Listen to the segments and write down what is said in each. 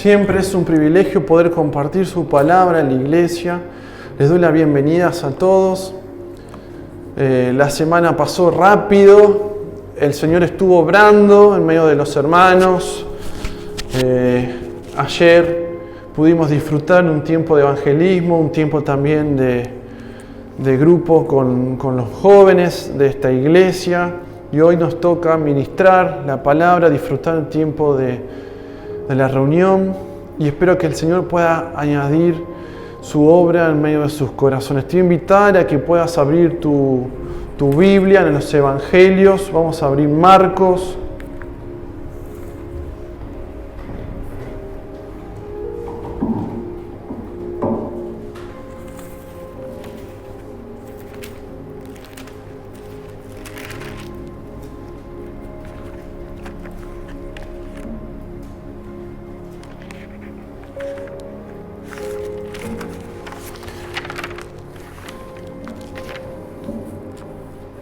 Siempre es un privilegio poder compartir su palabra en la iglesia. Les doy las bienvenidas a todos. La semana pasó rápido. El Señor estuvo obrando en medio de los hermanos. Ayer pudimos disfrutar un tiempo de evangelismo, un tiempo también de grupo con los jóvenes de esta iglesia. Y hoy nos toca ministrar la palabra, disfrutar el tiempo de la reunión, y espero que el Señor pueda añadir su obra en medio de sus corazones. Te voy a invitar a que puedas abrir tu Biblia en los Evangelios. Vamos a abrir Marcos.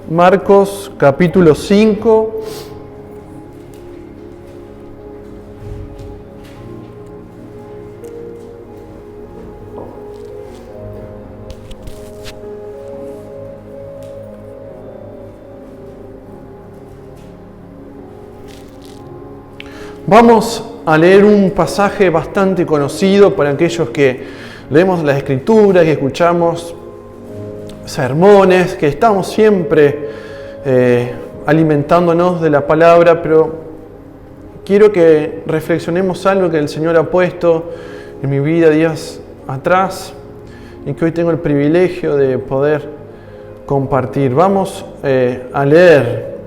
Marcos capítulo 5. Vamos a leer un pasaje bastante conocido para aquellos que leemos las Escrituras, que escuchamos sermones, que estamos siempre alimentándonos de la palabra, pero quiero que reflexionemos algo que el Señor ha puesto en mi vida días atrás y que hoy tengo el privilegio de poder compartir. Vamos a leer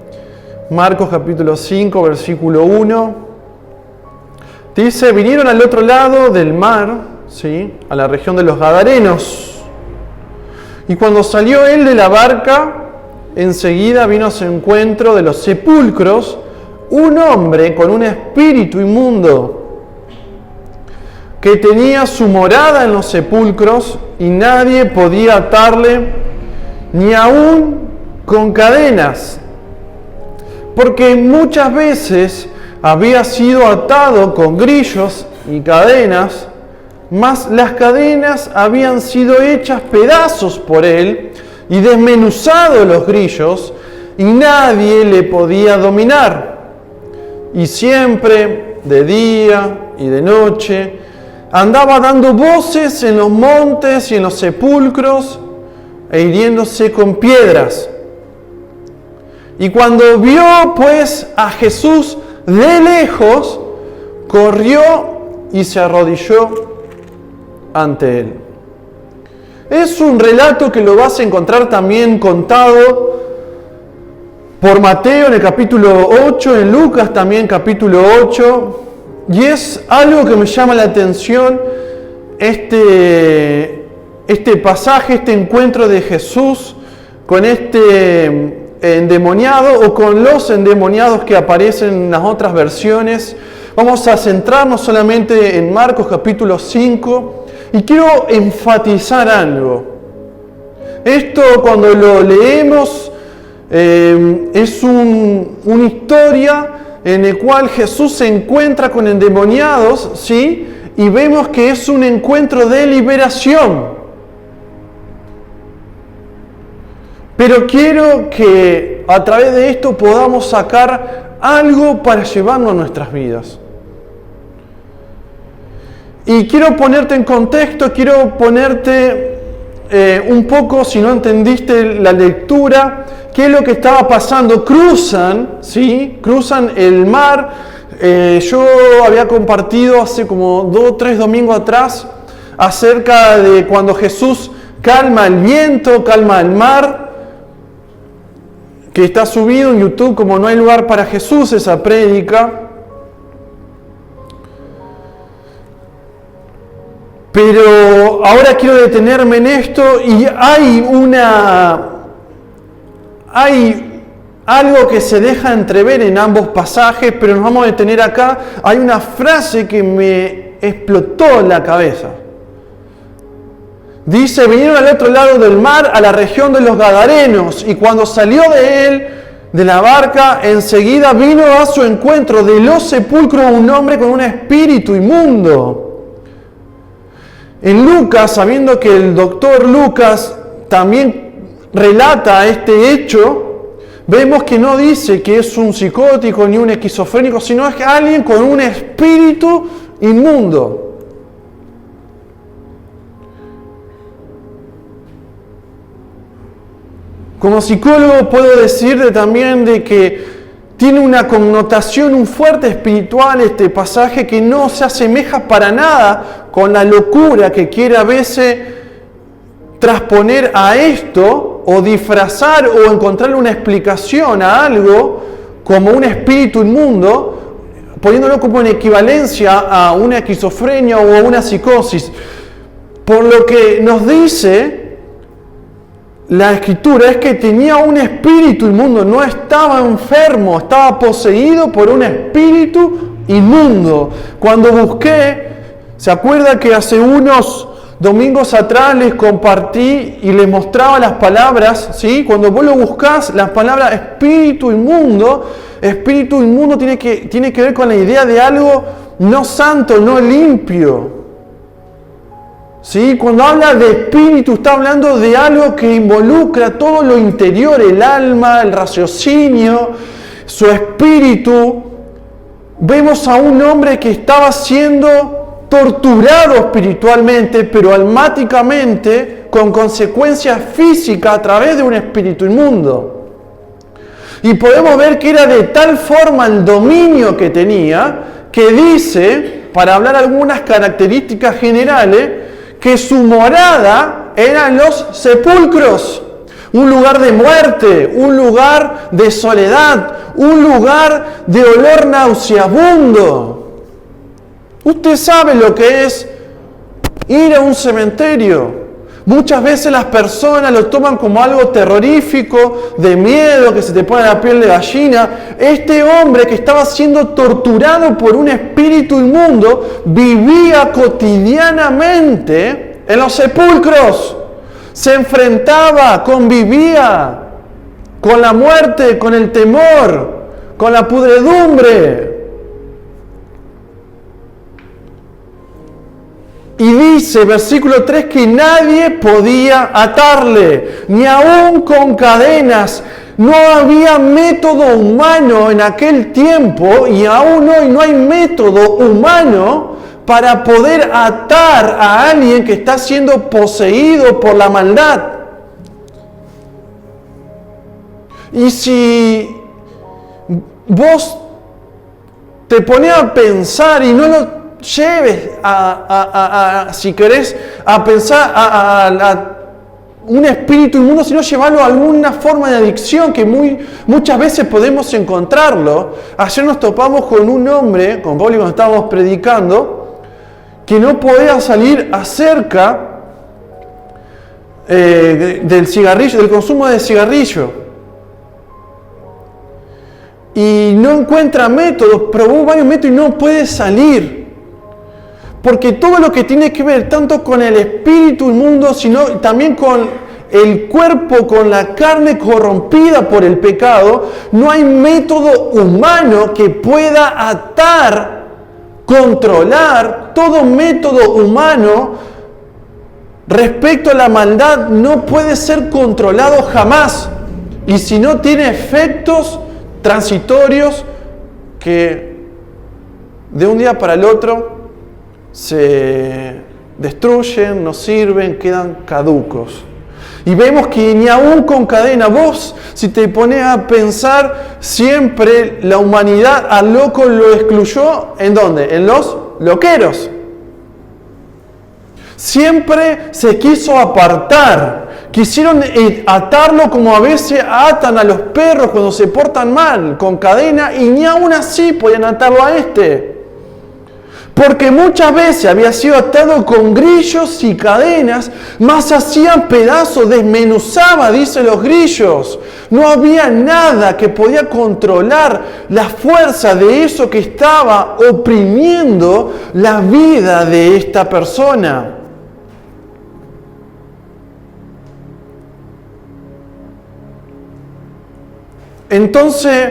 Marcos capítulo 5, versículo 1. Dice: vinieron al otro lado del mar, ¿sí?, a la región de los Gadarenos. Y cuando salió él de la barca, enseguida vino a su encuentro de los sepulcros un hombre con un espíritu inmundo, que tenía su morada en los sepulcros, y nadie podía atarle, ni aun con cadenas, porque muchas veces había sido atado con grillos y cadenas, mas las cadenas habían sido hechas pedazos por él y desmenuzados los grillos, y nadie le podía dominar. Y siempre, de día y de noche, andaba dando voces en los montes y en los sepulcros, e hiriéndose con piedras. Y cuando vio pues a Jesús de lejos, corrió y se arrodilló ante él. Es un relato que lo vas a encontrar también contado por Mateo en el capítulo 8, en Lucas también capítulo 8, y es algo que me llama la atención, este pasaje, este encuentro de Jesús con este endemoniado, o con los endemoniados que aparecen en las otras versiones. Vamos a centrarnos solamente en Marcos capítulo 5, y quiero enfatizar algo. Esto, cuando lo leemos, es una historia en la cual Jesús se encuentra con endemoniados, ¿sí? Y vemos que es un encuentro de liberación. Pero quiero que a través de esto podamos sacar algo para llevarnos a nuestras vidas. Y quiero ponerte en contexto, quiero ponerte un poco, si no entendiste la lectura, qué es lo que estaba pasando. Cruzan, ¿sí? Cruzan el mar. Yo había compartido hace como 2 o 3 domingos atrás acerca de cuando Jesús calma el viento, calma el mar, que está subido en YouTube como No hay lugar para Jesús, esa prédica. Pero ahora quiero detenerme en esto, y hay algo que se deja entrever en ambos pasajes, pero nos vamos a detener acá. Hay una frase que me explotó en la cabeza. Dice: vinieron al otro lado del mar, a la región de los Gadarenos, y cuando salió de él, de la barca, enseguida vino a su encuentro de los sepulcros un hombre con un espíritu inmundo. En Lucas, sabiendo que el doctor Lucas también relata este hecho, vemos que no dice que es un psicótico ni un esquizofrénico, sino es alguien con un espíritu inmundo. Como psicólogo puedo decirte también de que tiene una connotación, un fuerte espiritual este pasaje que no se asemeja para nada con la locura que quiere a veces transponer a esto o disfrazar o encontrarle una explicación a algo como un espíritu inmundo, poniéndolo como en equivalencia a una esquizofrenia o a una psicosis. Por lo que nos dice la Escritura es que tenía un espíritu inmundo, no estaba enfermo, estaba poseído por un espíritu inmundo. Cuando busqué, ¿se acuerda que hace unos domingos atrás les compartí y les mostraba las palabras? ¿Sí? Cuando vos lo buscás, las palabras espíritu inmundo tiene que ver con la idea de algo no santo, no limpio. ¿Sí? Cuando habla de espíritu, está hablando de algo que involucra todo lo interior, el alma, el raciocinio, su espíritu. Vemos a un hombre que estaba siendo torturado espiritualmente, pero almáticamente, con consecuencias físicas a través de un espíritu inmundo. Y podemos ver que era de tal forma el dominio que tenía, que dice, para hablar algunas características generales, que su morada eran los sepulcros, un lugar de muerte, un lugar de soledad, un lugar de olor nauseabundo. Usted sabe lo que es ir a un cementerio. Muchas veces las personas lo toman como algo terrorífico, de miedo, que se te pone la piel de gallina. Este hombre que estaba siendo torturado por un espíritu inmundo vivía cotidianamente en los sepulcros. Se enfrentaba, convivía con la muerte, con el temor, con la pudredumbre. Y dice, versículo 3, que nadie podía atarle, ni aún con cadenas. No había método humano en aquel tiempo, y aún hoy no hay método humano para poder atar a alguien que está siendo poseído por la maldad. Y si vos te pones a pensar y no lo lleves si querés, a pensar a un espíritu inmundo, sino llevarlo a alguna forma de adicción que muchas veces podemos encontrarlo. Ayer nos topamos con un hombre, con Pablo cuando estábamos predicando, que no podía salir acerca del cigarrillo, del consumo de cigarrillo. Y no encuentra métodos, probó varios métodos y no puede salir. Porque todo lo que tiene que ver tanto con el espíritu inmundo, sino también con el cuerpo, con la carne corrompida por el pecado, no hay método humano que pueda atar, controlar. Todo método humano respecto a la maldad no puede ser controlado jamás. Y si no tiene efectos transitorios que de un día para el otro se destruyen, no sirven, quedan caducos. Y vemos que ni aún con cadena, vos, si te pones a pensar, siempre la humanidad al loco lo excluyó, ¿en dónde? En los loqueros. Siempre se quiso apartar. Quisieron atarlo como a veces atan a los perros cuando se portan mal, con cadena, y ni aún así podían atarlo a este. Porque muchas veces había sido atado con grillos y cadenas, más hacían pedazos, desmenuzaba, dicen los grillos. No había nada que podía controlar la fuerza de eso que estaba oprimiendo la vida de esta persona. Entonces,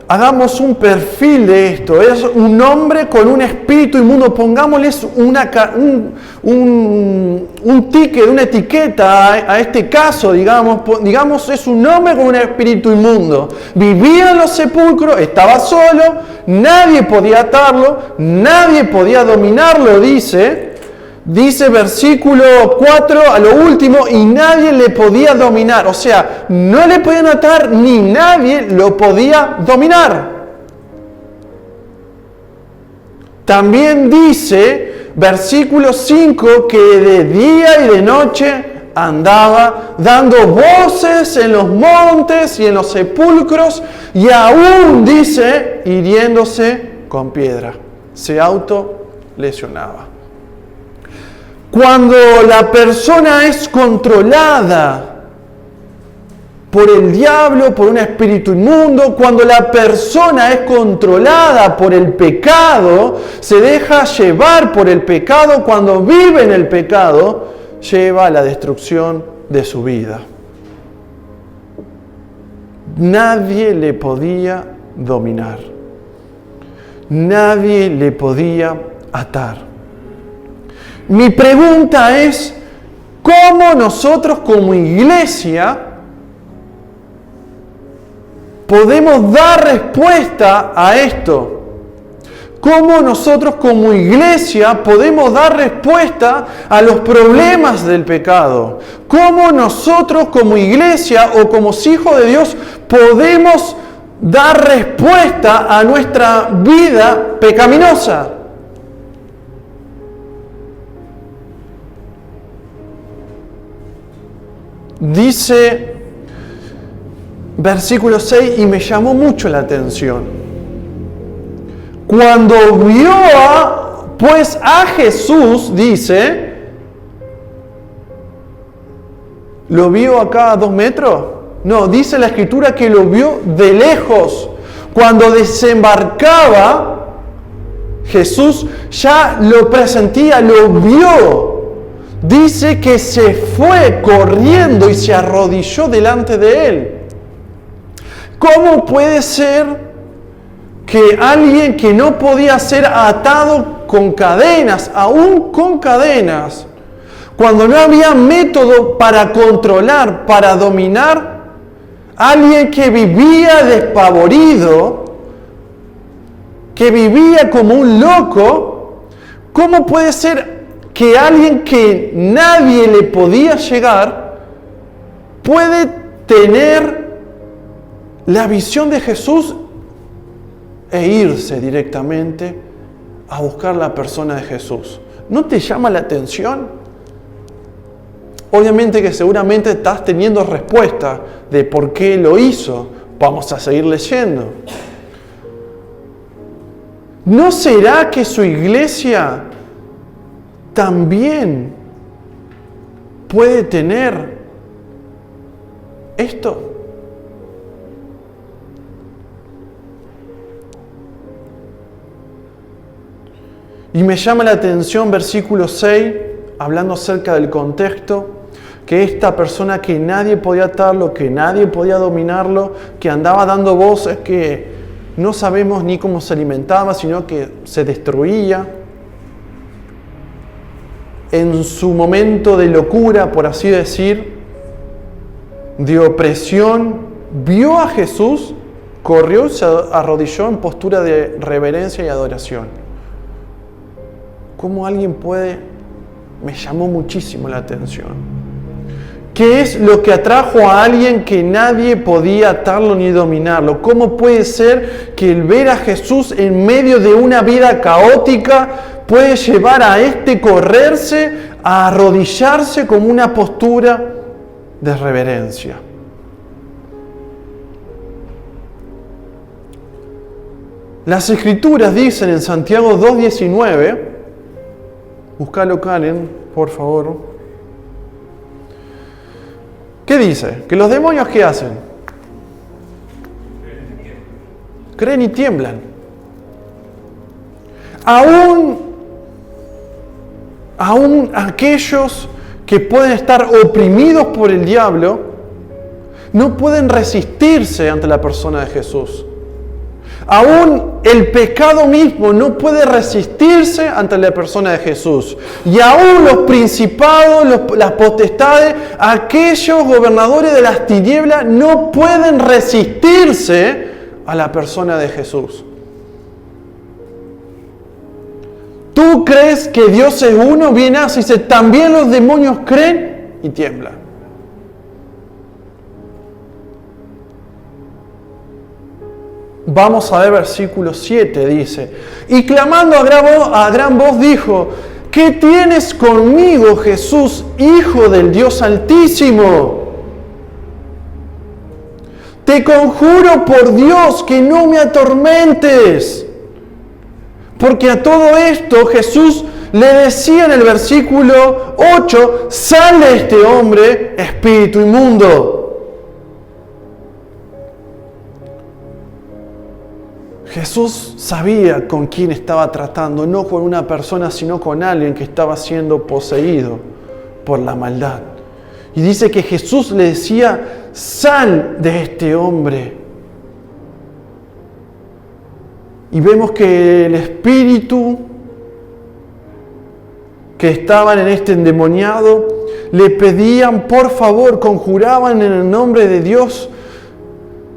hagamos un perfil de esto. Es un hombre con un espíritu inmundo. Pongámosles un ticket, una etiqueta a este caso, digamos. Digamos, es un hombre con un espíritu inmundo. Vivía en los sepulcros, estaba solo, nadie podía atarlo, nadie podía dominarlo, dice versículo 4 a lo último, y nadie le podía dominar. O sea, no le podían atar ni nadie lo podía dominar. También dice, versículo 5, que de día y de noche andaba dando voces en los montes y en los sepulcros, y aún, dice, hiriéndose con piedra. Se autolesionaba. Cuando la persona es controlada por el diablo, por un espíritu inmundo, cuando la persona es controlada por el pecado, se deja llevar por el pecado, cuando vive en el pecado, lleva a la destrucción de su vida. Nadie le podía dominar. Nadie le podía atar. Mi pregunta es, ¿cómo nosotros como iglesia podemos dar respuesta a esto? ¿Cómo nosotros como iglesia podemos dar respuesta a los problemas del pecado? ¿Cómo nosotros como iglesia o como hijos de Dios podemos dar respuesta a nuestra vida pecaminosa? Dice versículo 6, y me llamó mucho la atención. Cuando vio a Jesús, dice, ¿lo vio acá a 2 metros? No, dice la Escritura que lo vio de lejos. Cuando desembarcaba, Jesús ya lo presentía, lo vio. Dice que se fue corriendo y se arrodilló delante de él. ¿Cómo puede ser que alguien que no podía ser atado con cadenas, aún con cadenas, cuando no había método para controlar, para dominar, alguien que vivía despavorido, que vivía como un loco, ¿cómo puede ser que alguien que nadie le podía llegar puede tener la visión de Jesús e irse directamente a buscar la persona de Jesús? ¿No te llama la atención? Obviamente que seguramente estás teniendo respuesta de por qué lo hizo. Vamos a seguir leyendo. ¿No será que su iglesia también puede tener esto? Y me llama la atención versículo 6, hablando acerca del contexto, que esta persona que nadie podía atarlo, que nadie podía dominarlo, que andaba dando voces, que no sabemos ni cómo se alimentaba, sino que se destruía. En su momento de locura, por así decir, de opresión, vio a Jesús, corrió y se arrodilló en postura de reverencia y adoración. ¿Cómo alguien puede? Me llamó muchísimo la atención. ¿Qué es lo que atrajo a alguien que nadie podía atarlo ni dominarlo? ¿Cómo puede ser que el ver a Jesús en medio de una vida caótica puede llevar a correrse, a arrodillarse como una postura de reverencia? Las Escrituras dicen en Santiago 2:19, búscalo, Karen, por favor. ¿Qué dice? Que los demonios, ¿qué hacen? Creen y tiemblan. Aún aquellos que pueden estar oprimidos por el diablo, no pueden resistirse ante la persona de Jesús. Aún el pecado mismo no puede resistirse ante la persona de Jesús. Y aún los principados, las potestades, aquellos gobernadores de las tinieblas no pueden resistirse a la persona de Jesús. ¿Tú crees que Dios es uno? Bien hace, dice, también los demonios creen y tiemblan. Vamos a ver versículo 7, dice, y clamando a gran voz dijo, ¿qué tienes conmigo, Jesús, Hijo del Dios Altísimo? Te conjuro por Dios que no me atormentes. Porque a todo esto Jesús le decía en el versículo 8, sal de este hombre, espíritu inmundo. Jesús sabía con quién estaba tratando, no con una persona, sino con alguien que estaba siendo poseído por la maldad. Y dice que Jesús le decía, sal de este hombre. Y vemos que el espíritu que estaban en este endemoniado le pedían, por favor, conjuraban en el nombre de Dios,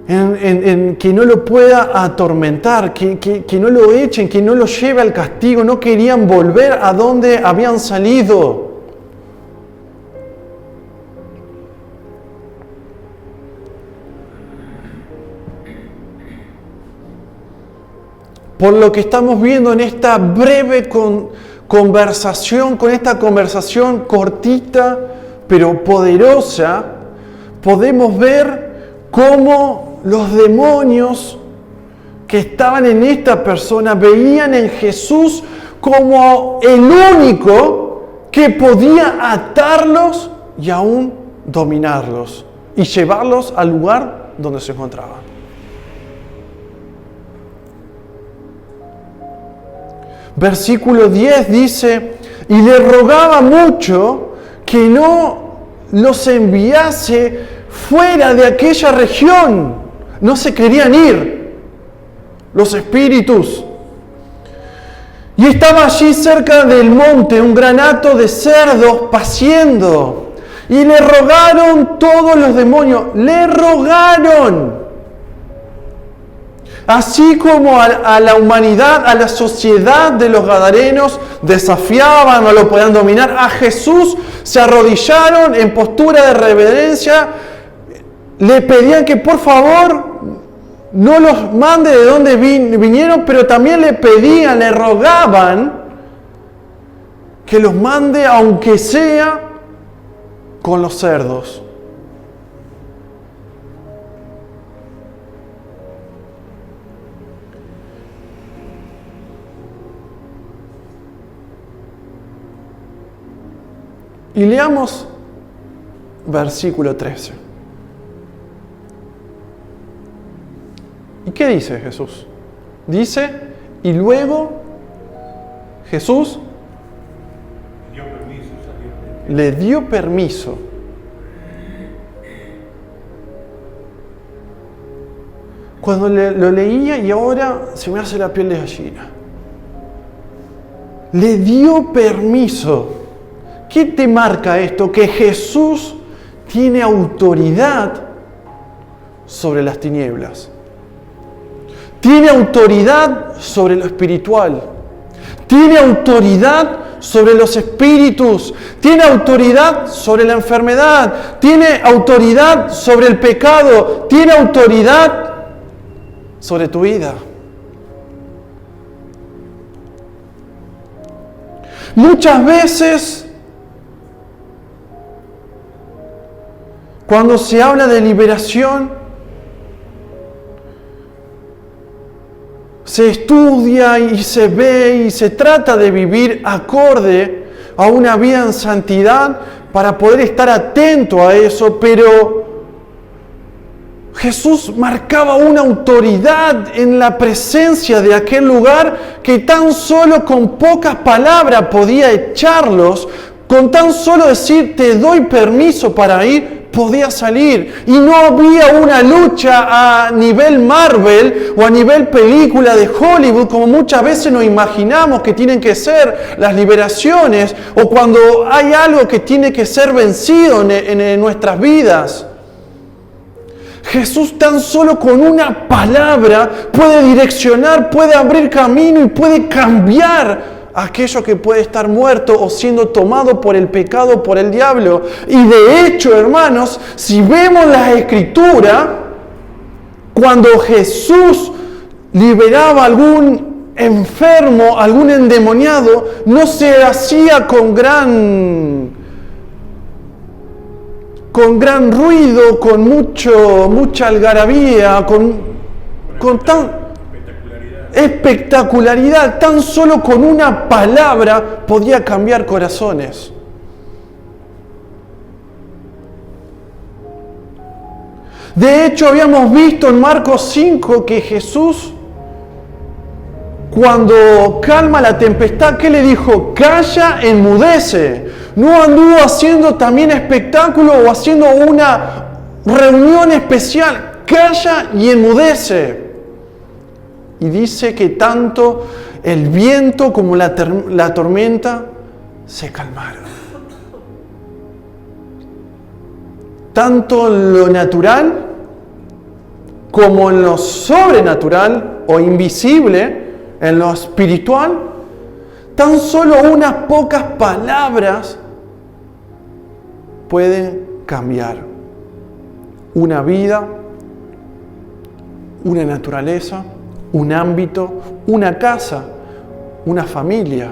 en que no lo pueda atormentar, que no lo echen, que no lo lleve al castigo. No querían volver a donde habían salido. Por lo que estamos viendo en esta breve conversación, con esta conversación cortita pero poderosa, podemos ver cómo los demonios que estaban en esta persona veían en Jesús como el único que podía atarlos y aún dominarlos y llevarlos al lugar donde se encontraban. Versículo 10 dice, y le rogaba mucho que no los enviase fuera de aquella región. No se querían ir los espíritus. Y estaba allí cerca del monte un gran hato de cerdos paciendo. Y le rogaron todos los demonios, le rogaron. Así como a la humanidad, a la sociedad de los gadarenos desafiaban, no lo podían dominar, a Jesús se arrodillaron en postura de reverencia, le pedían que por favor no los mande de donde vinieron, pero también le pedían, le rogaban que los mande aunque sea con los cerdos. Y leamos versículo 13. ¿Y qué dice Jesús? Dice, y luego Jesús le dio permiso. Cuando lo leía y ahora se me hace la piel de gallina. Le dio permiso. ¿Qué te marca esto? Que Jesús tiene autoridad sobre las tinieblas. Tiene autoridad sobre lo espiritual. Tiene autoridad sobre los espíritus. Tiene autoridad sobre la enfermedad. Tiene autoridad sobre el pecado. Tiene autoridad sobre tu vida. Muchas veces, cuando se habla de liberación, se estudia y se ve y se trata de vivir acorde a una vida en santidad para poder estar atento a eso, pero Jesús marcaba una autoridad en la presencia de aquel lugar que tan solo con pocas palabras podía echarlos Con tan solo decir, te doy permiso para ir, podía salir. Y no había una lucha a nivel Marvel o a nivel película de Hollywood, como muchas veces nos imaginamos que tienen que ser las liberaciones, o cuando hay algo que tiene que ser vencido en nuestras vidas. Jesús tan solo con una palabra puede direccionar, puede abrir camino y puede cambiar aquello que puede estar muerto o siendo tomado por el pecado, por el diablo. Y de hecho, hermanos, si vemos la Escritura, cuando Jesús liberaba a algún enfermo, algún endemoniado, no se hacía con gran ruido, con mucha algarabía, con tan espectacularidad. Tan solo con una palabra podía cambiar corazones. De hecho, habíamos visto en Marcos 5 que Jesús, cuando calma la tempestad, ¿qué le dijo? Calla, enmudece. No anduvo haciendo también espectáculo o haciendo una reunión especial. Calla y enmudece. Y dice que tanto el viento como la tormenta se calmaron. Tanto en lo natural como en lo sobrenatural o invisible, en lo espiritual, tan solo unas pocas palabras pueden cambiar una vida, una naturaleza, un ámbito, una casa, una familia,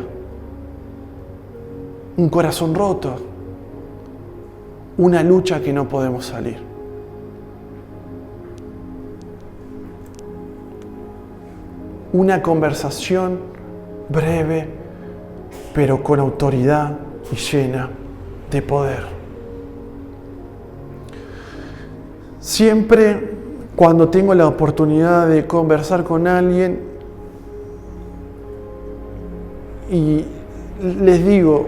un corazón roto, una lucha que no podemos salir. Una conversación breve, pero con autoridad y llena de poder. Siempre cuando tengo la oportunidad de conversar con alguien y les digo,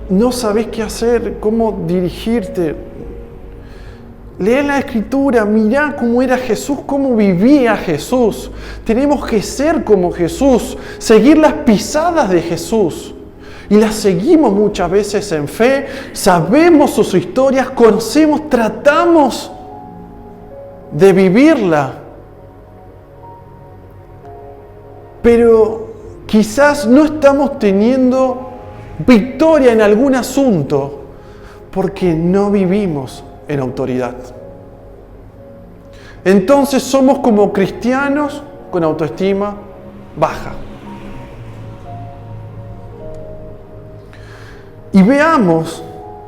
no sabés qué hacer, cómo dirigirte, lee la Escritura, mirá cómo era Jesús, cómo vivía Jesús. Tenemos que ser como Jesús, seguir las pisadas de Jesús. Y las seguimos muchas veces en fe, sabemos sus historias, conocemos, tratamos de vivirla. Pero quizás no estamos teniendo victoria en algún asunto porque no vivimos en autoridad. Entonces somos como cristianos con autoestima baja. Y veamos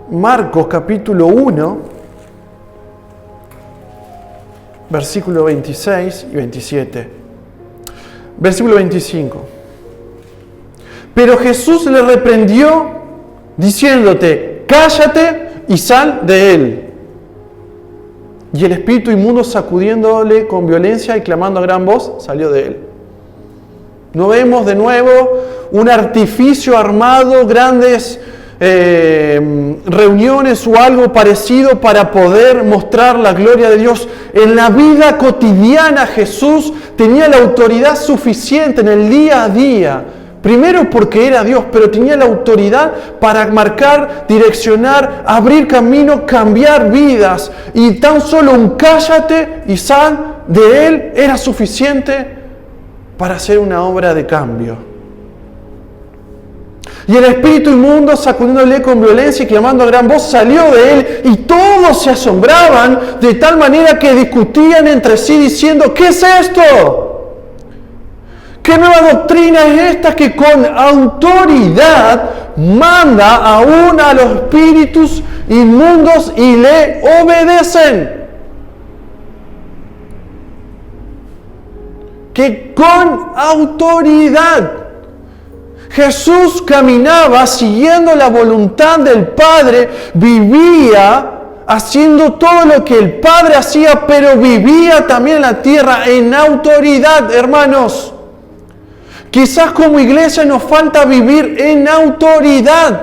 Marcos capítulo 1, versículo 26 y 27. Versículo 25. Pero Jesús le reprendió diciéndote, cállate y sal de él. Y el espíritu inmundo, sacudiéndole con violencia y clamando a gran voz, salió de él. No vemos de nuevo un artificio armado, grandes reuniones o algo parecido para poder mostrar la gloria de Dios. En la vida cotidiana Jesús tenía la autoridad suficiente en el día a día. Primero porque era Dios, pero tenía la autoridad para marcar, direccionar, abrir camino, cambiar vidas. Y tan solo un cállate y sal de él era suficiente para hacer una obra de cambio. Y el espíritu inmundo, sacudiéndole con violencia y clamando a gran voz, salió de él, y todos se asombraban de tal manera que discutían entre sí diciendo, ¿qué es esto? ¿Qué nueva doctrina es esta que con autoridad manda aún a los espíritus inmundos y le obedecen? Que con autoridad Jesús caminaba siguiendo la voluntad del Padre, vivía haciendo todo lo que el Padre hacía, pero vivía también en la tierra en autoridad, hermanos. Quizás como iglesia nos falta vivir en autoridad.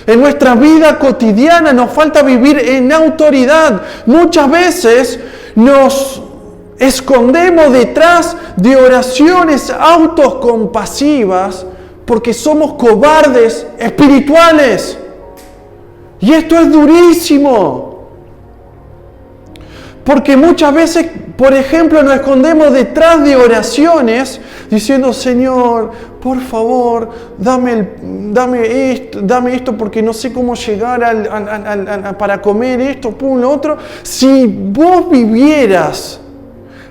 En nuestra vida cotidiana nos falta vivir en autoridad. Muchas veces nos escondemos detrás de oraciones autocompasivas porque somos cobardes espirituales. Y esto es durísimo. Porque muchas veces, por ejemplo, nos escondemos detrás de oraciones diciendo, Señor, por favor, dame esto porque no sé cómo llegar para comer esto, lo otro. Si vos vivieras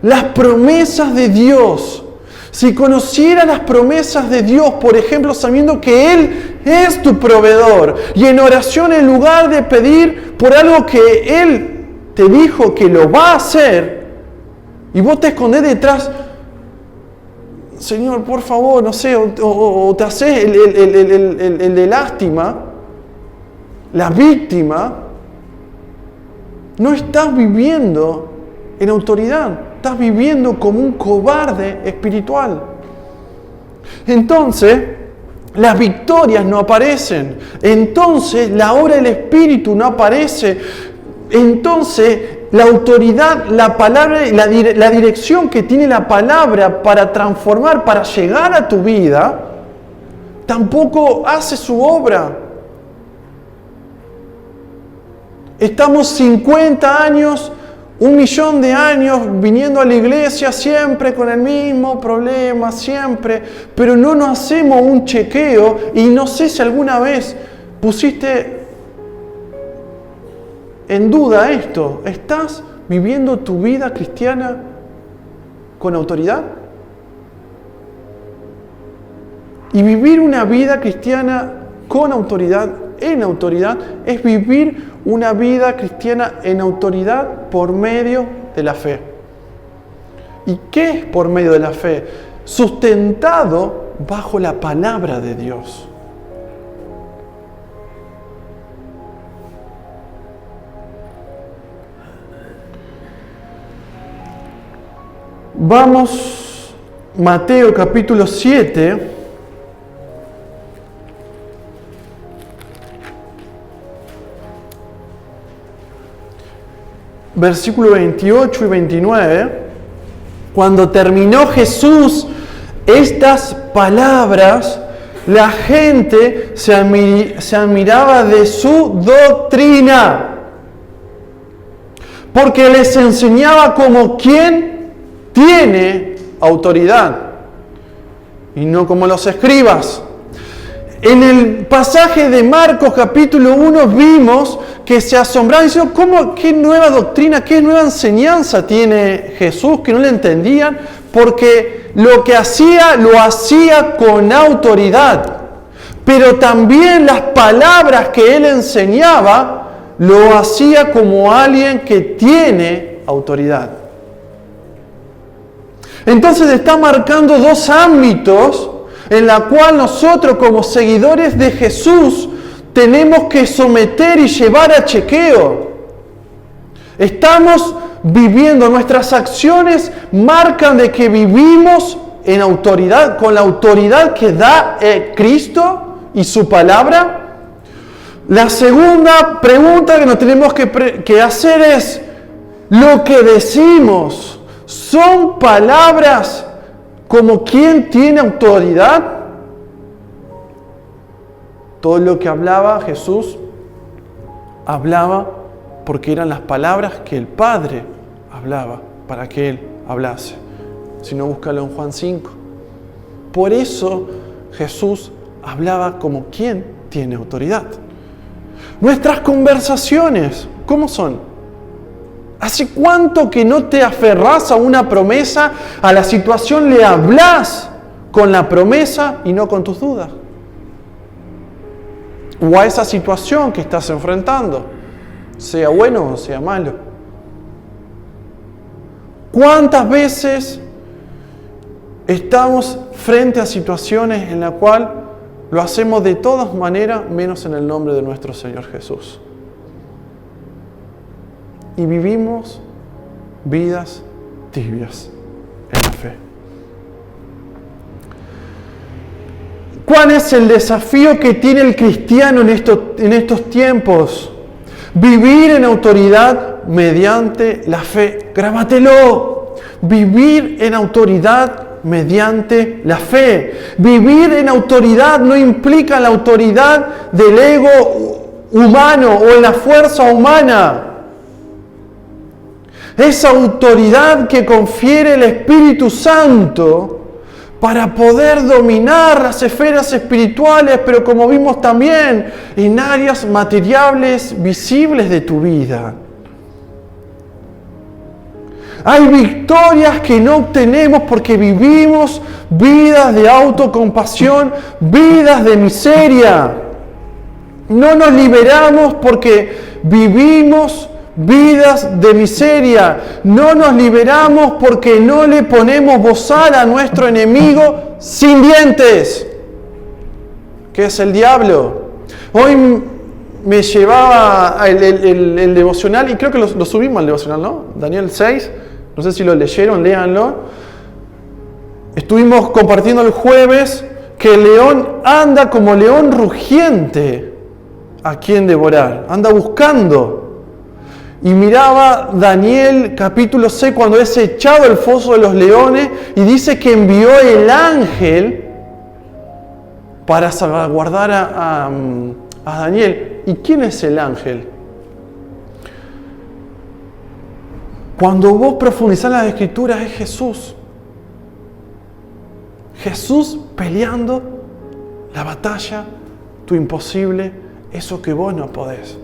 las promesas de Dios, si conocieras las promesas de Dios, por ejemplo, sabiendo que Él es tu proveedor, y en oración, en lugar de pedir por algo que Él te dijo que lo va a hacer, y vos te escondés detrás, Señor, por favor, no sé, o te haces el de lástima, la víctima, no estás viviendo en autoridad, estás viviendo como un cobarde espiritual. Entonces, las victorias no aparecen, entonces la obra del Espíritu no aparece, entonces la autoridad, la palabra, la dirección que tiene la palabra para transformar, para llegar a tu vida, tampoco hace su obra. Estamos 50 años, 1.000.000 de años viniendo a la iglesia siempre con el mismo problema, siempre, pero no nos hacemos un chequeo y no sé si alguna vez pusiste en duda esto. ¿Estás viviendo tu vida cristiana con autoridad? Y vivir una vida cristiana con autoridad, en autoridad, es vivir una vida cristiana en autoridad por medio de la fe. ¿Y qué es por medio de la fe? Sustentado bajo la palabra de Dios. Vamos, Mateo capítulo 7, versículo 28 y 29. Cuando terminó Jesús estas palabras, la gente se admiraba de su doctrina, porque les enseñaba como quien tiene autoridad y no como los escribas. En el pasaje de Marcos capítulo 1 vimos que se asombraban diciendo, ¿qué nueva doctrina, qué nueva enseñanza tiene Jesús? Que no le entendían, porque lo que hacía, lo hacía con autoridad. Pero también las palabras que él enseñaba, lo hacía como alguien que tiene autoridad. Entonces está marcando dos ámbitos en la cual nosotros como seguidores de Jesús tenemos que someter y llevar a chequeo. Estamos viviendo, nuestras acciones marcan de que vivimos en autoridad, con la autoridad que da Cristo y su palabra. La segunda pregunta que nos tenemos que hacer es, ¿lo que decimos son palabras como quien tiene autoridad? Todo lo que hablaba Jesús, hablaba porque eran las palabras que el Padre hablaba para que Él hablase. Si no, búscalo en Juan 5. Por eso Jesús hablaba como quien tiene autoridad. Nuestras conversaciones, ¿cómo son? ¿Hace cuánto que no te aferrás a una promesa, a la situación le hablas con la promesa y no con tus dudas? O a esa situación que estás enfrentando, sea bueno o sea malo. ¿Cuántas veces estamos frente a situaciones en las cuales lo hacemos de todas maneras, menos en el nombre de nuestro Señor Jesús? Y vivimos vidas tibias en la fe. ¿Cuál es el desafío que tiene el cristiano en estos tiempos? Vivir en autoridad mediante la fe. Grábatelo. Vivir en autoridad mediante la fe. Vivir en autoridad no implica la autoridad del ego humano o en la fuerza humana. Esa autoridad que confiere el Espíritu Santo para poder dominar las esferas espirituales, pero como vimos también, en áreas materiales visibles de tu vida. Hay victorias que no obtenemos porque vivimos vidas de autocompasión, vidas de miseria. No nos liberamos porque vivimos vidas de miseria. No nos liberamos porque no le ponemos bozal a nuestro enemigo sin dientes, que es el diablo. Hoy me llevaba el devocional, y creo que lo subimos al devocional, ¿no? Daniel 6, no sé si lo leyeron, léanlo. Estuvimos compartiendo el jueves que el león anda como león rugiente a quien devorar, anda buscando. Y miraba Daniel capítulo 6 cuando es echado al foso de los leones y dice que envió el ángel para salvaguardar a Daniel. ¿Y quién es el ángel? Cuando vos profundizás las Escrituras es Jesús. Jesús peleando la batalla, tu imposible, eso que vos no podés.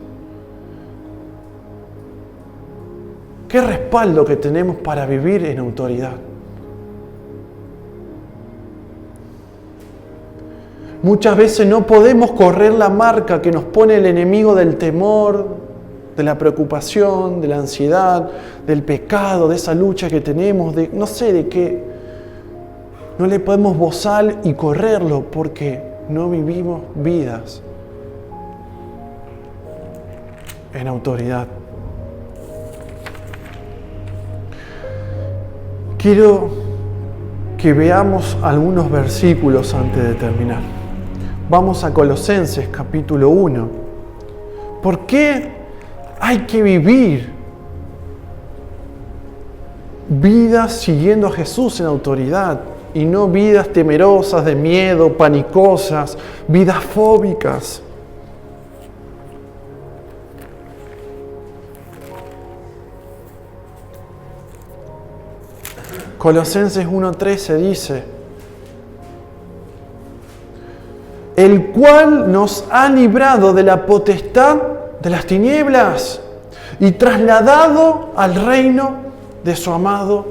¿Qué respaldo que tenemos para vivir en autoridad? Muchas veces no podemos correr la marca que nos pone el enemigo del temor, de la preocupación, de la ansiedad, del pecado, de esa lucha que tenemos, de no sé de qué. No le podemos bozal y correrlo porque no vivimos vidas en autoridad. Quiero que veamos algunos versículos antes de terminar. Vamos a Colosenses capítulo 1. ¿Por qué hay que vivir vidas siguiendo a Jesús en autoridad y no vidas temerosas, de miedo, panicosas, vidas fóbicas? Colosenses 1:13 dice: el cual nos ha librado de la potestad de las tinieblas y trasladado al reino de su amado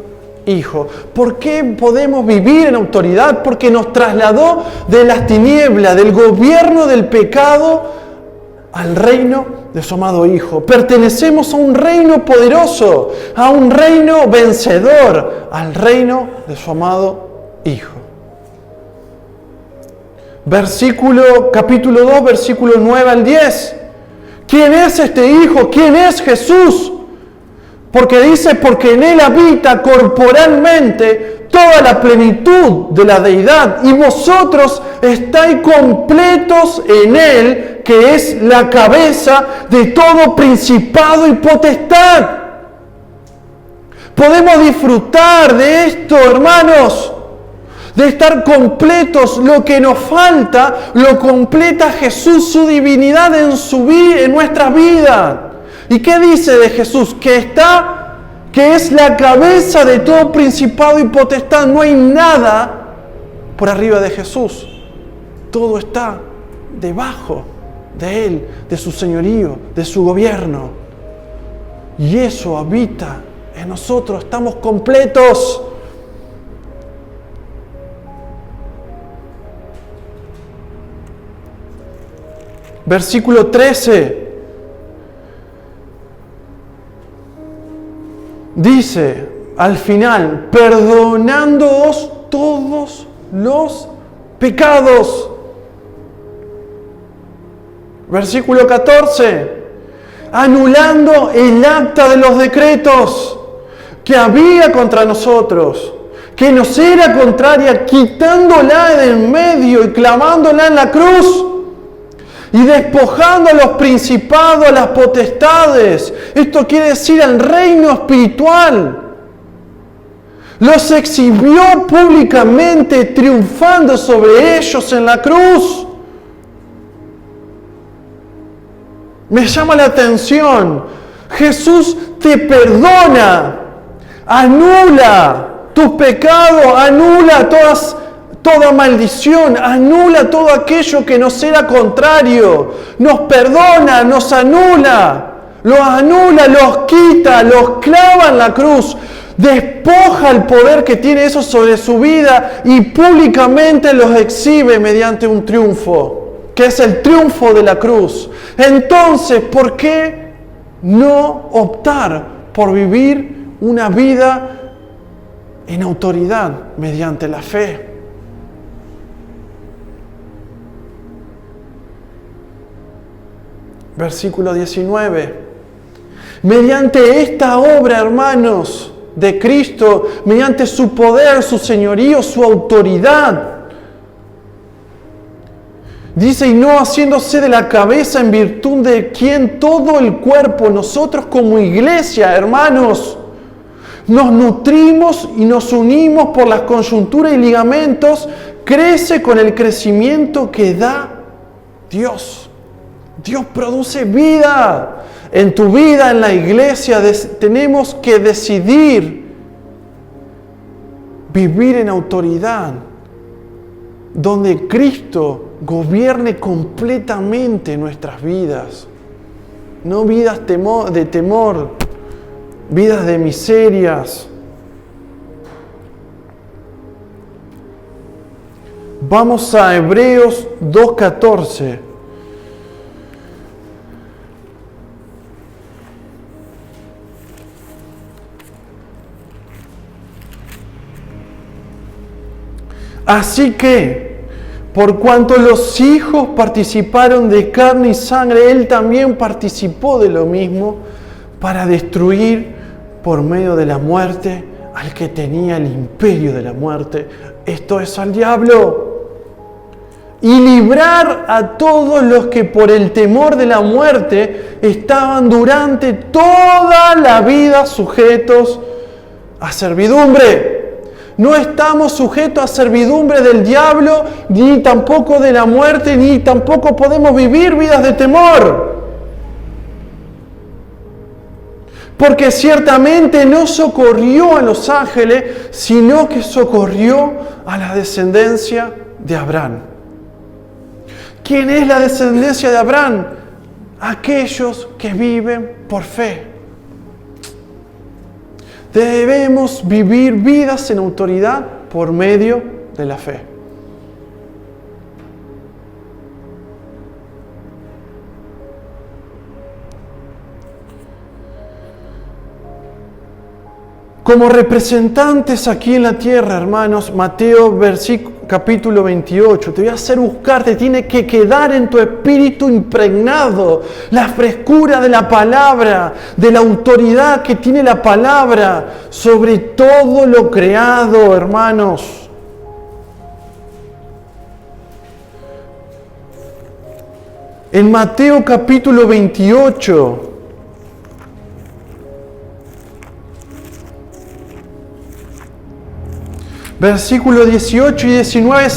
Hijo. ¿Por qué podemos vivir en autoridad? Porque nos trasladó de las tinieblas, del gobierno del pecado, al reino de su amado Hijo. Pertenecemos a un reino poderoso, a un reino vencedor, al reino de su amado Hijo. Capítulo 2, versículo 9 al 10. ¿Quién es este Hijo? ¿Quién es Jesús? Porque dice, porque en Él habita corporalmente toda la plenitud de la deidad, y vosotros estáis completos en Él, que es la cabeza de todo principado y potestad. Podemos disfrutar de esto, hermanos, de estar completos. Lo que nos falta, lo completa Jesús, su divinidad en nuestra vida. ¿Y qué dice de Jesús? Que es la cabeza de todo principado y potestad. No hay nada por arriba de Jesús. Todo está debajo de Él, de su señorío, de su gobierno. Y eso habita en nosotros. Estamos completos. Versículo 13. Dice al final, perdonándoos todos los pecados. Versículo 14, anulando el acta de los decretos que había contra nosotros que nos era contraria, quitándola de en medio y clavándola en la cruz y despojando a los principados, a las potestades. Esto quiere decir al reino espiritual. Los exhibió públicamente, triunfando sobre ellos en la cruz. Me llama la atención. Jesús te perdona, anula tus pecados, anula toda maldición, anula todo aquello que nos era contrario. Nos perdona, nos anula, los quita, los clava en la cruz. Despoja el poder que tiene eso sobre su vida y públicamente los exhibe mediante un triunfo, que es el triunfo de la cruz. Entonces, ¿por qué no optar por vivir una vida en autoridad mediante la fe? Versículo 19. Mediante esta obra, hermanos, de Cristo, mediante su poder, su señorío, su autoridad. Dice, y no haciéndose de la cabeza, en virtud de quien todo el cuerpo, nosotros como iglesia, hermanos, nos nutrimos y nos unimos por las coyunturas y ligamentos, crece con el crecimiento que da Dios. Dios produce vida. En tu vida, en la iglesia, tenemos que decidir vivir en autoridad, donde Cristo gobierne completamente nuestras vidas. No vidas de temor, vidas de miserias. Vamos a Hebreos 2:14. Así que, por cuanto los hijos participaron de carne y sangre, Él también participó de lo mismo para destruir por medio de la muerte al que tenía el imperio de la muerte, esto es al diablo, y librar a todos los que por el temor de la muerte estaban durante toda la vida sujetos a servidumbre. No estamos sujetos a servidumbre del diablo, ni tampoco de la muerte, ni tampoco podemos vivir vidas de temor. Porque ciertamente no socorrió a los ángeles, sino que socorrió a la descendencia de Abraham. ¿Quién es la descendencia de Abraham? Aquellos que viven por fe. Debemos vivir vidas en autoridad por medio de la fe. Como representantes aquí en la tierra, hermanos, Mateo capítulo 28, te voy a hacer buscar, te tiene que quedar en tu espíritu impregnado la frescura de la palabra, de la autoridad que tiene la palabra sobre todo lo creado, hermanos. En Mateo capítulo 28, versículos 18 y 19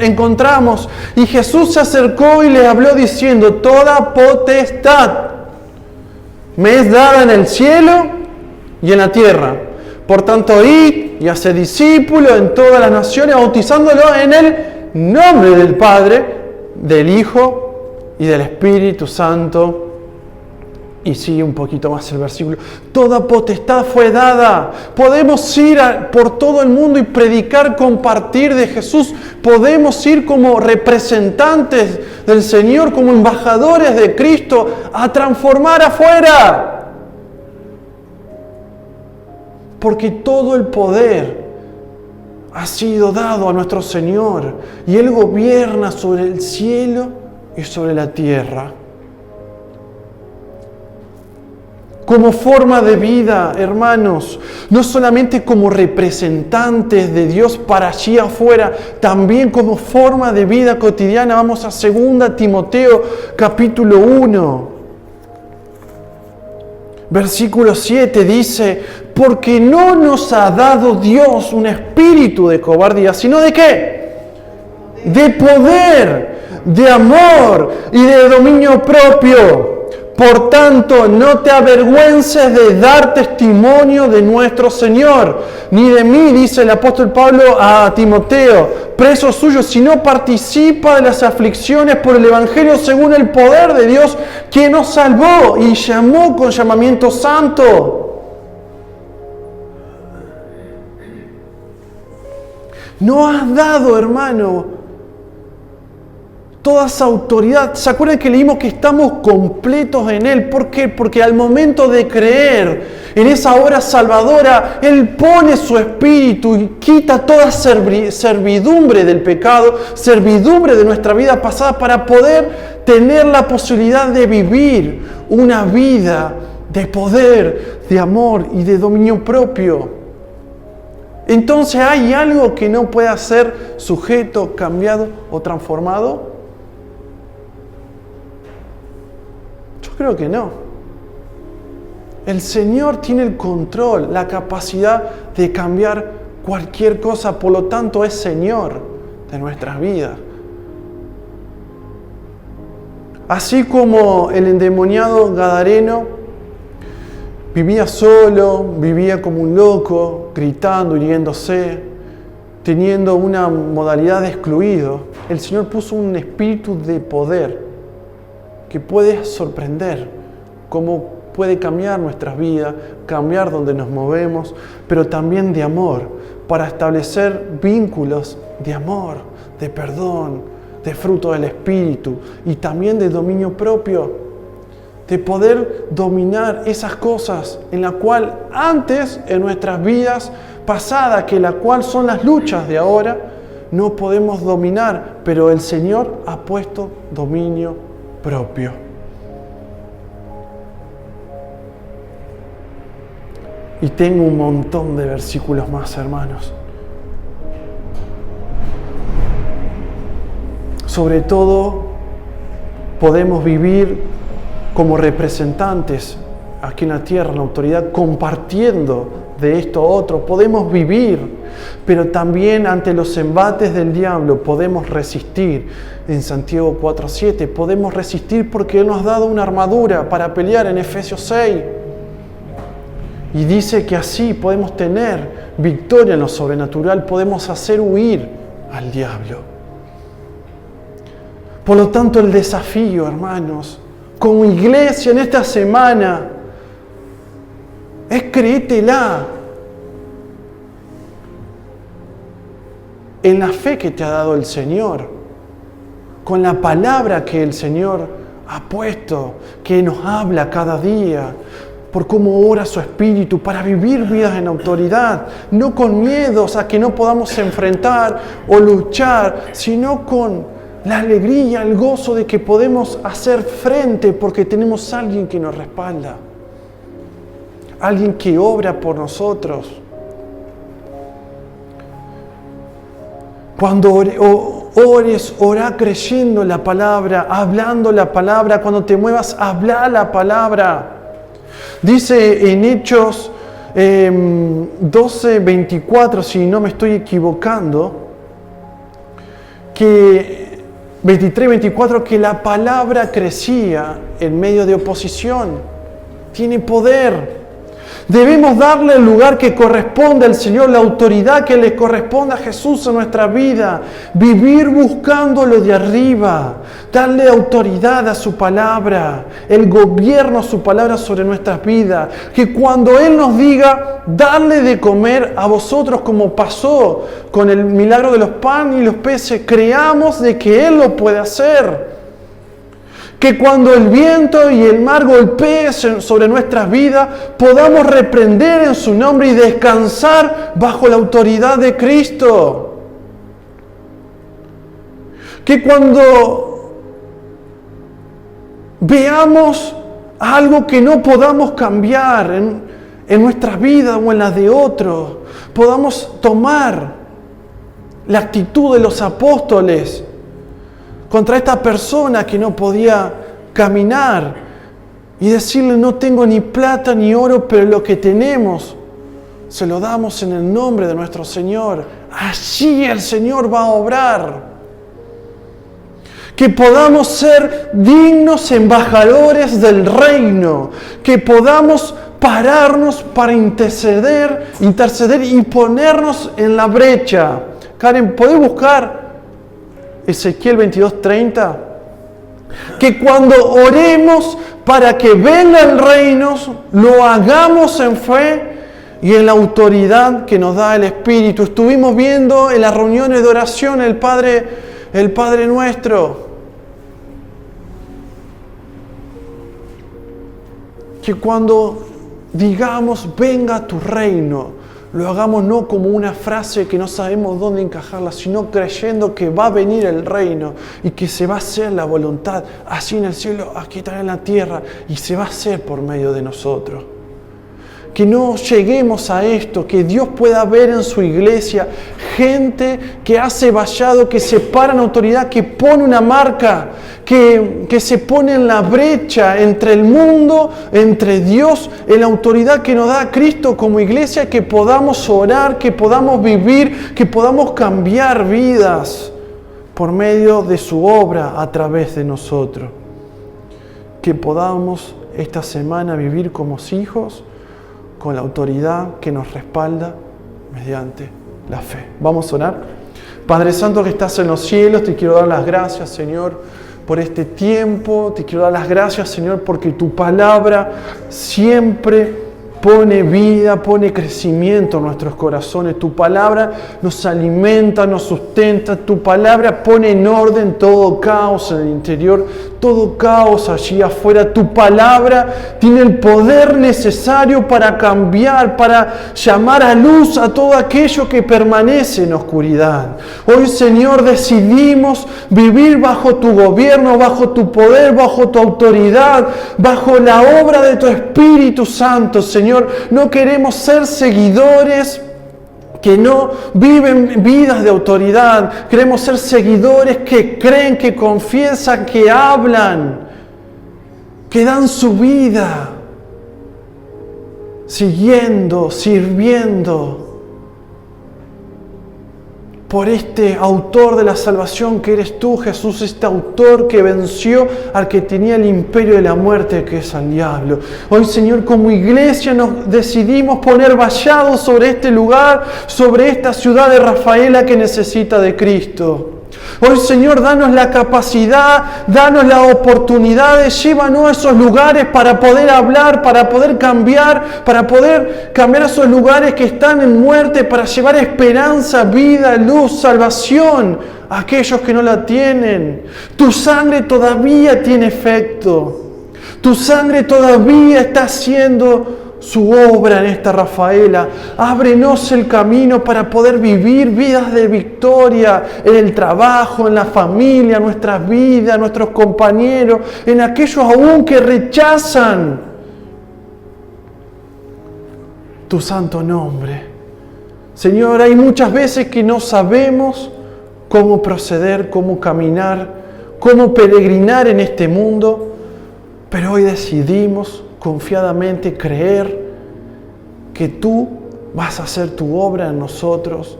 encontramos, y Jesús se acercó y le habló diciendo, toda potestad me es dada en el cielo y en la tierra. Por tanto, id y haced discípulos en todas las naciones, bautizándolos en el nombre del Padre, del Hijo y del Espíritu Santo. Y sigue un poquito más el versículo. Toda potestad fue dada. Podemos ir por todo el mundo y predicar, compartir de Jesús. Podemos ir como representantes del Señor, como embajadores de Cristo, a transformar afuera. Porque todo el poder ha sido dado a nuestro Señor. Y Él gobierna sobre el cielo y sobre la tierra. como forma de vida, hermanos, no solamente como representantes de Dios para allí afuera, también como forma de vida cotidiana. Vamos a 2 Timoteo capítulo 1. Versículo 7 dice, porque no nos ha dado Dios un espíritu de cobardía, sino ¿de qué? De poder, de amor y de dominio propio. Por tanto, no te avergüences de dar testimonio de nuestro Señor, ni de mí, dice el apóstol Pablo a Timoteo, preso suyo, sino participa de las aflicciones por el Evangelio según el poder de Dios, quien nos salvó y llamó con llamamiento santo. No has dado, hermano, toda esa autoridad. ¿Se acuerdan que leímos que estamos completos en Él? ¿Por qué? Porque al momento de creer en esa obra salvadora, Él pone su espíritu y quita toda servidumbre del pecado, servidumbre de nuestra vida pasada, para poder tener la posibilidad de vivir una vida de poder, de amor y de dominio propio. Entonces, ¿hay algo que no pueda ser sujeto, cambiado o transformado? Yo creo que no. El Señor tiene el control, la capacidad de cambiar cualquier cosa, por lo tanto es Señor de nuestras vidas. Así como el endemoniado gadareno vivía solo, vivía como un loco, gritando, hiriéndose, teniendo una modalidad de excluido, el Señor puso un espíritu de poder que puede sorprender, cómo puede cambiar nuestras vidas, cambiar donde nos movemos, pero también de amor, para establecer vínculos de amor, de perdón, de fruto del Espíritu y también de dominio propio, de poder dominar esas cosas en la cual antes en nuestras vidas pasadas, que la cual son las luchas de ahora, no podemos dominar, pero el Señor ha puesto dominio propio. Y tengo un montón de versículos más, hermanos. Sobre todo, podemos vivir como representantes aquí en la tierra, en la autoridad, compartiendo de esto a otro. Podemos vivir, pero también ante los embates del diablo podemos resistir. En Santiago 4:7 podemos resistir porque Él nos ha dado una armadura para pelear en Efesios 6. Y dice que así podemos tener victoria en lo sobrenatural, podemos hacer huir al diablo. Por lo tanto, el desafío, hermanos, como iglesia en esta semana, es créetela en la fe que te ha dado el Señor, con la palabra que el Señor ha puesto, que nos habla cada día, por cómo ora su Espíritu para vivir vidas en autoridad, no con miedos a que no podamos enfrentar o luchar, sino con la alegría, el gozo de que podemos hacer frente porque tenemos a alguien que nos respalda, alguien que obra por nosotros. Cuando ores, orá creyendo la palabra, hablando la palabra. Cuando te muevas, habla la palabra. Dice en Hechos 12:24, si no me estoy equivocando, que 23:24, que la palabra crecía en medio de oposición. Tiene poder. Debemos darle el lugar que corresponde al Señor, la autoridad que le corresponde a Jesús en nuestra vida. Vivir buscando lo de arriba, darle autoridad a su palabra, el gobierno a su palabra sobre nuestras vidas. Que cuando Él nos diga, darle de comer a vosotros, como pasó con el milagro de los panes y los peces, creamos de que Él lo puede hacer. Que cuando el viento y el mar golpeen sobre nuestras vidas, podamos reprender en su nombre y descansar bajo la autoridad de Cristo. Que cuando veamos algo que no podamos cambiar en nuestras vidas o en las de otros. Podamos tomar la actitud de los apóstoles contra esta persona que no podía caminar y decirle: no tengo ni plata ni oro, pero lo que tenemos se lo damos en el nombre de nuestro Señor. Allí el Señor va a obrar. Que podamos ser dignos embajadores del reino. Que podamos pararnos para interceder y ponernos en la brecha. Karen, ¿podés buscar Ezequiel 22:30? Que cuando oremos para que venga el reino, lo hagamos en fe y en la autoridad que nos da el Espíritu. Estuvimos viendo en las reuniones de oración el Padre Nuestro. Que cuando digamos venga tu reino, lo hagamos no como una frase que no sabemos dónde encajarla, sino creyendo que va a venir el reino y que se va a hacer la voluntad, así en el cielo, aquí también en la tierra, y se va a hacer por medio de nosotros. Que no lleguemos a esto, que Dios pueda ver en su iglesia gente que hace vallado, que se para en autoridad, que pone una marca, que se pone en la brecha entre el mundo, entre Dios, en la autoridad que nos da Cristo como iglesia, que podamos orar, que podamos vivir, que podamos cambiar vidas por medio de su obra a través de nosotros. Que podamos esta semana vivir como hijos, con la autoridad que nos respalda mediante la fe. Vamos a orar. Padre Santo que estás en los cielos, te quiero dar las gracias, Señor, por este tiempo. Te quiero dar las gracias, Señor, porque tu palabra siempre pone vida, pone crecimiento en nuestros corazones. Tu palabra nos alimenta, nos sustenta. Tu palabra pone en orden todo caos en el interior, todo caos allí afuera. Tu palabra tiene el poder necesario para cambiar, para llamar a luz a todo aquello que permanece en oscuridad. Hoy, Señor, decidimos vivir bajo tu gobierno, bajo tu poder, bajo tu autoridad, bajo la obra de tu Espíritu Santo, Señor. No queremos ser seguidores que no viven vidas de autoridad. Queremos ser seguidores que creen, que confiesan, que hablan, que dan su vida, siguiendo, sirviendo por este autor de la salvación que eres tú, Jesús, este autor que venció al que tenía el imperio de la muerte, que es el diablo. Hoy, Señor, como iglesia nos decidimos poner vallado sobre este lugar, sobre esta ciudad de Rafaela que necesita de Cristo. Hoy, Señor, danos la capacidad, danos la oportunidad, llévanos a esos lugares para poder hablar, para poder cambiar esos lugares que están en muerte, para llevar esperanza, vida, luz, salvación a aquellos que no la tienen. Tu sangre todavía tiene efecto. Tu sangre todavía está haciendo su obra en esta Rafaela. Ábrenos el camino para poder vivir vidas de victoria en el trabajo, en la familia, en nuestras vidas, en nuestros compañeros, en aquellos aún que rechazan tu santo nombre. Señor, hay muchas veces que no sabemos cómo proceder, cómo caminar, cómo peregrinar en este mundo, pero hoy decidimos confiadamente creer que tú vas a hacer tu obra en nosotros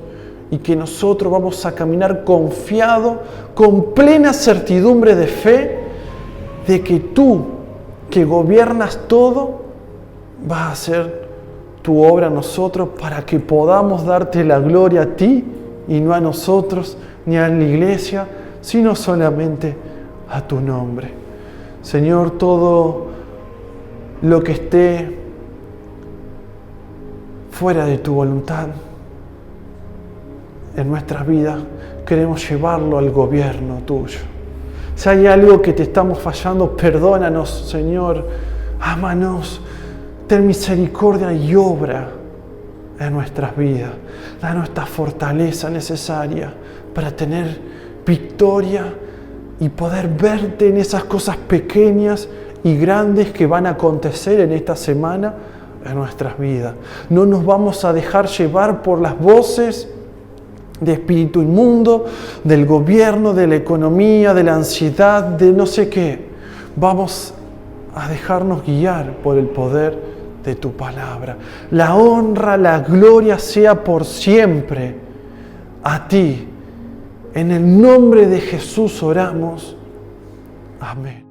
y que nosotros vamos a caminar confiado, con plena certidumbre de fe, de que tú, que gobiernas todo, vas a hacer tu obra en nosotros para que podamos darte la gloria a ti y no a nosotros ni a la iglesia, sino solamente a tu nombre. Señor, todo lo que esté fuera de tu voluntad en nuestras vidas, queremos llevarlo al gobierno tuyo. Si hay algo que te estamos fallando, perdónanos, Señor. Ámanos, ten misericordia y obra en nuestras vidas. Danos esta fortaleza necesaria para tener victoria y poder verte en esas cosas pequeñas y grandes que van a acontecer en esta semana en nuestras vidas. No nos vamos a dejar llevar por las voces de espíritu inmundo, del gobierno, de la economía, de la ansiedad, de no sé qué. Vamos a dejarnos guiar por el poder de tu palabra. La honra, la gloria sea por siempre a ti. En el nombre de Jesús oramos. Amén.